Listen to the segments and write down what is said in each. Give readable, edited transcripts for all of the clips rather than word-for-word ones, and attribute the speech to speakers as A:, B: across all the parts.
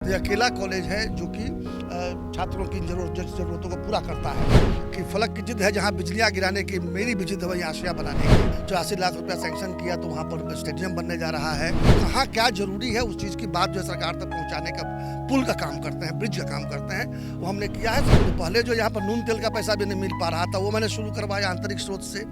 A: ये अकेला कॉलेज है जो कि छात्रों की ज़रूरतों को पूरा करता है कि फलक की जिद है जहाँ बिजलियाँ गिराने की, मेरी भी जिद है वही आशिया बनाने की। 84 लाख रुपया सैंक्शन किया तो वहाँ पर स्टेडियम बनने जा रहा है। कहाँ क्या जरूरी है उस चीज़ की बात जो है सरकार तक पहुँचाने का पुल का काम करते हैं, ब्रिज का काम करते हैं, वो हमने किया है। तो पहले जो यहाँ पर नून तेल का पैसा भी नहीं मिल पा रहा था वो मैंने शुरू करवाया आंतरिक स्रोत से।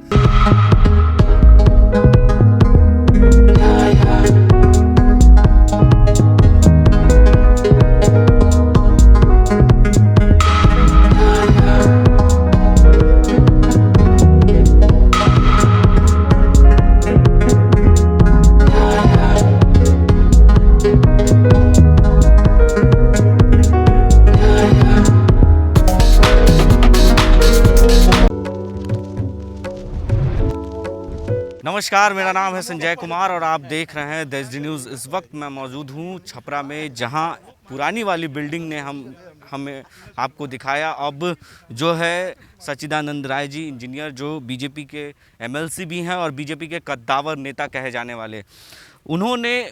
B: नमस्कार, मेरा नाम है संजय कुमार और आप देख रहे हैं देश न्यूज़। इस वक्त मैं मौजूद हूं छपरा में, जहां पुरानी वाली बिल्डिंग ने हमें आपको दिखाया। अब जो है सच्चिदानंद राय जी इंजीनियर, जो बीजेपी के एमएलसी भी हैं और बीजेपी के कद्दावर नेता कहे जाने वाले, उन्होंने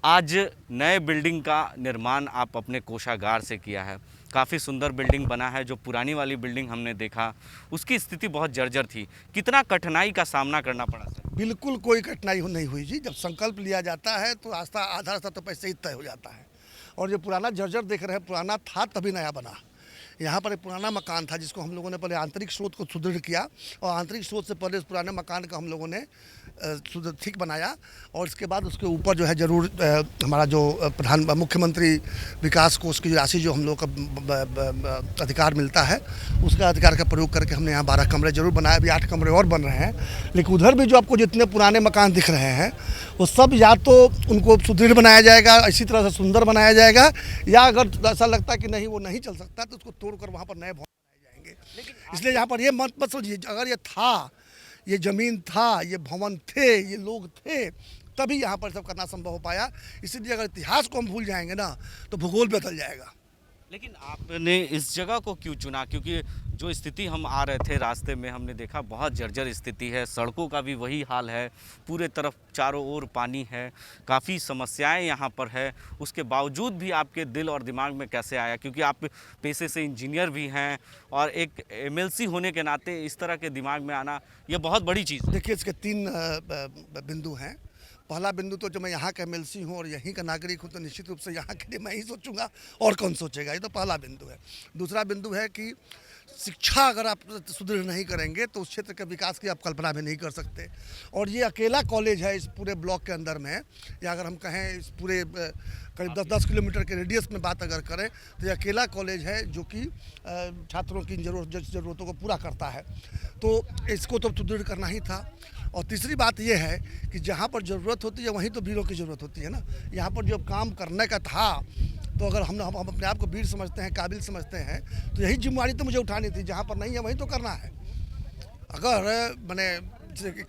B: आज नए बिल्डिंग का निर्माण आप अपने कोषागार से किया है। काफ़ी सुंदर बिल्डिंग बना है। जो पुरानी वाली बिल्डिंग हमने देखा उसकी स्थिति बहुत जर्जर थी। कितना कठिनाई का सामना करना पड़ा सर?
A: बिल्कुल कोई कठिनाई नहीं हुई जी। जब संकल्प लिया जाता है तो आधा रास्ता तो पैसे ही तय हो जाता है। और जो पुराना जर्जर देख रहे हैं, पुराना था तभी नया बना। यहाँ पर एक पुराना मकान था जिसको हम लोगों ने पहले आंतरिक स्रोत को सुदृढ़ किया और आंतरिक स्रोत से पहले उस पुराने मकान का हम लोगों ने ठीक बनाया। और इसके बाद उसके ऊपर जो है ज़रूर हमारा जो मुख्यमंत्री विकास कोष की राशि जो हम लोग का अधिकार मिलता है, उसका अधिकार का प्रयोग करके हमने यहाँ 12 कमरे जरूर बनाए। अभी 8 कमरे और बन रहे हैं। लेकिन उधर भी जो आपको जितने पुराने मकान दिख रहे हैं वो सब या तो उनको सुदृढ़ बनाया जाएगा, इसी तरह से सुंदर बनाया जाएगा, या अगर ऐसा लगता है कि नहीं वो नहीं चल सकता तो उसको तोड़कर वहाँ पर नए भवन बनाए जाएंगे। इसलिए यहाँ पर ये मत सोचिए, अगर ये था, ये ज़मीन था, ये भवन थे, ये लोग थे, तभी यहाँ पर सब करना संभव हो पाया। इसीलिए अगर इतिहास को हम भूल जाएंगे ना तो भूगोल बदल जाएगा।
B: लेकिन आपने इस जगह को क्यों चुना? क्योंकि जो स्थिति हम आ रहे थे रास्ते में हमने देखा बहुत जर्जर स्थिति है। सड़कों का भी वही हाल है, पूरे तरफ चारों ओर पानी है, काफ़ी समस्याएं यहाँ पर है। उसके बावजूद भी आपके दिल और दिमाग में कैसे आया? क्योंकि आप पेशे से इंजीनियर भी हैं और एक एमएलसी होने के नाते इस तरह के दिमाग में आना ये बहुत बड़ी चीज़ है।
A: देखिए, इसके 3 बिंदु हैं। पहला बिंदु तो जब मैं यहाँ का एमएलसी हूँ और यहीं का नागरिक हूँ तो निश्चित रूप से यहाँ के लिए मैं ही सोचूंगा और कौन सोचेगा, ये तो पहला बिंदु है। दूसरा बिंदु है कि शिक्षा अगर आप सुदृढ़ नहीं करेंगे तो उस क्षेत्र के विकास की आप कल्पना भी नहीं कर सकते। और ये अकेला कॉलेज है इस पूरे ब्लॉक के अंदर में, या अगर हम कहें इस पूरे करीब 10 किलोमीटर के रेडियस में बात अगर करें तो ये अकेला कॉलेज है जो कि छात्रों की ज़रूरतों को पूरा करता है। तो इसको तो सुदृढ़ करना ही था। और तीसरी बात यह है कि जहाँ पर ज़रूरत होती है वहीं तो वीरों की ज़रूरत होती है ना। यहाँ पर जो काम करने का था, तो अगर हम अपने आप को वीर समझते हैं, काबिल समझते हैं, तो यही जिम्मेवारी तो मुझे उठानी थी। जहाँ पर नहीं है वहीं तो करना है। अगर मैंने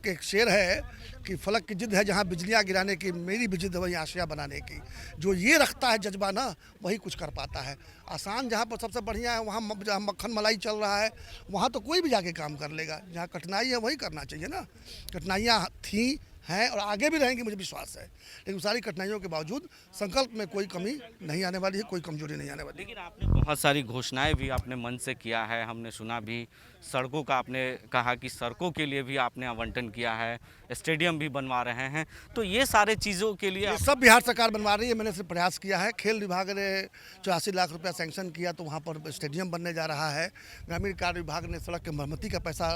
A: एक शेर है कि फलक की जिद है जहाँ बिजलियाँ गिराने की, मेरी भी जिद है वही आशिया बनाने की। जो ये रखता है जज्बा ना, वही कुछ कर पाता है। आसान जहाँ पर सबसे बढ़िया है, वहाँ जहाँ मक्खन मलाई चल रहा है, वहाँ तो कोई भी जाके काम कर लेगा। जहाँ कठिनाई है वही करना चाहिए ना। कठिनाइयाँ थी, हैं और आगे भी रहेंगी, मुझे विश्वास है। लेकिन सारी कठिनाइयों के बावजूद संकल्प में कोई कमी नहीं आने वाली है, कोई कमजोरी नहीं आने वाली।
B: लेकिन आपने बहुत सारी घोषणाएं भी आपने मन से किया है, हमने सुना भी। सड़कों का आपने कहा कि सड़कों के लिए भी आपने आवंटन किया है, स्टेडियम भी बनवा रहे हैं। तो ये सारे चीज़ों के लिए
A: ये सब बिहार सरकार बनवा रही है। मैंने सिर्फ प्रयास किया है। खेल विभाग ने 84 लाख रुपया सैंक्शन किया तो वहाँ पर स्टेडियम बनने जा रहा है। ग्रामीण कार्य विभाग ने सड़क की मरम्मती का पैसा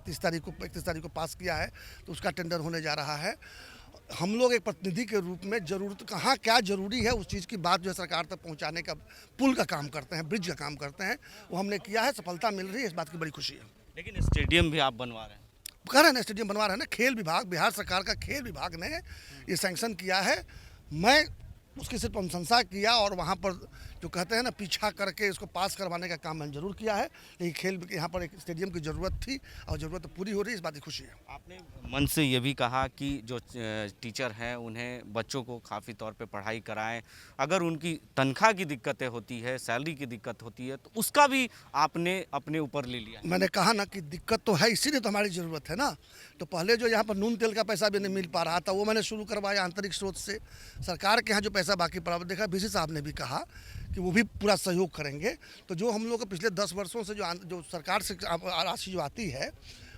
A: 31 तारीख को पास किया है, तो उसका टेंडर होने जा रहा है। हम लोग एक प्रतिनिधि के रूप में जरूरत कहाँ क्या जरूरी है उस चीज़ की बात जो है सरकार तक पहुँचाने का पुल का काम करते हैं, ब्रिज का काम करते हैं, वो हमने किया है। सफलता मिल रही है, इस बात की बड़ी खुशी है।
B: लेकिन स्टेडियम भी आप बनवा रहे हैं?
A: कह रहे हैं ना, स्टेडियम बनवा रहे हैं ना। खेल विभाग, बिहार सरकार का खेल विभाग ने ये सैंक्शन किया है। मैं उसकी सिर्फ प्रशंसा किया और वहाँ पर जो कहते हैं ना पीछा करके इसको पास करवाने का काम मैंने जरूर किया है। लेकिन खेल यहाँ पर एक स्टेडियम की ज़रूरत थी और ज़रूरत पूरी हो रही है, इस बात की खुशी है।
B: आपने मन से ये भी कहा कि जो टीचर हैं उन्हें बच्चों को काफ़ी तौर पे पढ़ाई कराएं, अगर उनकी तनख्वाह की दिक्कतें होती है, सैलरी की दिक्कत होती है, तो उसका भी आपने अपने ऊपर ले लिया।
A: मैंने कहा ना कि दिक्कत तो है, इसीलिए तो हमारी ज़रूरत है ना। तो पहले जो यहाँ पर नून तेल का पैसा भी नहीं मिल पा रहा था, वो मैंने शुरू करवाया आंतरिक स्रोत से। सरकार के यहाँ जो पैसा बाकी पड़ा, देखा बीसी साहब ने भी कहा कि वो भी पूरा सहयोग करेंगे। तो जो हम लोग को पिछले 10 वर्षों से जो सरकार से राशि जो आती है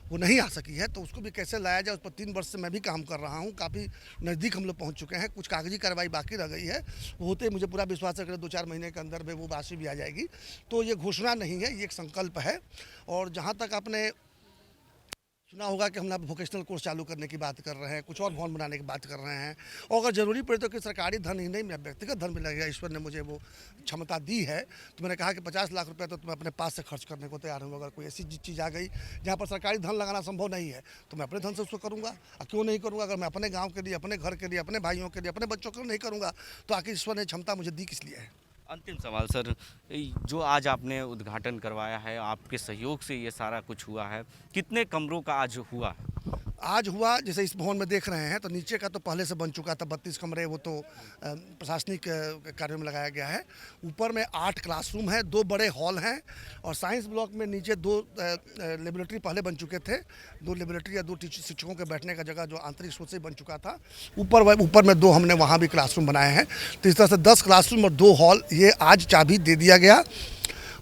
A: वो नहीं आ सकी है, तो उसको भी कैसे लाया जाए, उस पर 3 वर्ष से मैं भी काम कर रहा हूँ। काफ़ी नज़दीक हम लोग पहुँच चुके हैं, कुछ कागजी कार्रवाई बाकी रह गई है, वो होते मुझे पूरा विश्वास है कि 2-4 महीने के अंदर में वो राशि भी आ जाएगी। तो ये घोषणा नहीं है, ये एक संकल्प है। और जहाँ तक आपने सुना होगा कि हम लोग वोकेशनल कोर्स चालू करने की बात कर रहे हैं, कुछ और भवन बनाने की बात कर रहे हैं, और अगर ज़रूरी पड़े तो कि सरकारी धन ही नहीं, मेरा व्यक्तिगत धन भी लगेगा, ईश्वर ने मुझे वो क्षमता दी है। तो मैंने कहा कि 50 लाख रुपए तो मैं अपने पास से खर्च करने को तैयार हूँ। अगर कोई ऐसी चीज़ आ गई जहाँ पर सरकारी धन लगाना संभव नहीं है, तो मैं अपने धन से उसको करूँगा। और क्यों नहीं करूँगा? अगर मैं अपने गाँव के लिए, अपने घर के लिए, अपने भाइयों के लिए, अपने बच्चों के लिए नहीं करूँगा, तो आखिर ईश्वर ने क्षमता मुझे दी किस लिए है।
B: अंतिम सवाल सर, जो आज आपने उद्घाटन करवाया है, आपके सहयोग से ये सारा कुछ हुआ है, कितने कमरों का आज हुआ है?
A: आज हुआ, जैसे इस भवन में देख रहे हैं, तो नीचे का तो पहले से बन चुका था 32 कमरे, वो तो प्रशासनिक कार्यों में लगाया गया है। ऊपर में 8 क्लासरूम हैं, 2 बड़े हॉल हैं, और साइंस ब्लॉक में नीचे 2 लेबोरेटरी पहले बन चुके थे। 2 लेबोरेटरी या 2 शिक्षकों के बैठने का जगह जो आंतरिक स्रोत से बन चुका था। ऊपर में 2 हमने वहाँ भी क्लासरूम बनाए हैं। तो इस तरह से 10 क्लासरूम और 2 हॉल, ये आज चाबी दे दिया गया,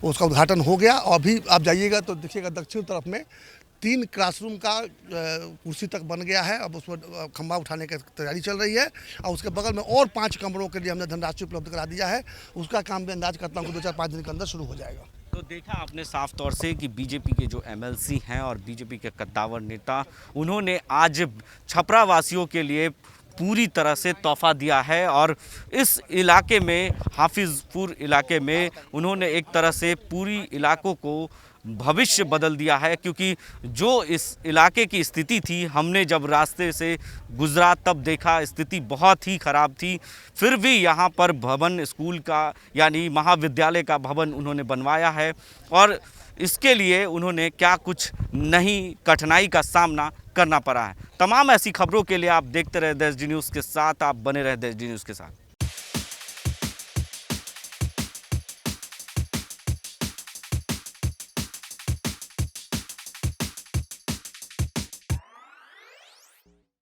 A: उसका उद्घाटन हो गया। और अभी आप जाइएगा तो देखिएगा दक्षिण तरफ में 3 क्लासरूम का कुर्सी तक बन गया है। अब उसमें खंभा उठाने की तैयारी चल रही है, और उसके बगल में और 5 कमरों के लिए हमने धनराशि उपलब्ध करा दिया है। उसका काम भी अंदाज करता हूँ कि 2-4-5 दिन के अंदर शुरू हो जाएगा।
B: तो देखा आपने साफ तौर से कि बीजेपी के जो एमएलसी हैं और बीजेपी के कद्दावर नेता, उन्होंने आज छपरा वासियों के लिए पूरी तरह से तोहफा दिया है, और इस इलाके में, हाफिजपुर इलाके में, उन्होंने एक तरह से पूरी इलाकों को भविष्य बदल दिया है। क्योंकि जो इस इलाके की स्थिति थी, हमने जब रास्ते से गुजरा तब देखा स्थिति बहुत ही ख़राब थी। फिर भी यहाँ पर भवन, स्कूल का यानी महाविद्यालय का भवन उन्होंने बनवाया है, और इसके लिए उन्होंने क्या कुछ नहीं कठिनाई का सामना करना पड़ा है। तमाम ऐसी खबरों के लिए आप देखते रहे देश डी न्यूज़ के साथ, आप बने रहे देश डी न्यूज़ के साथ।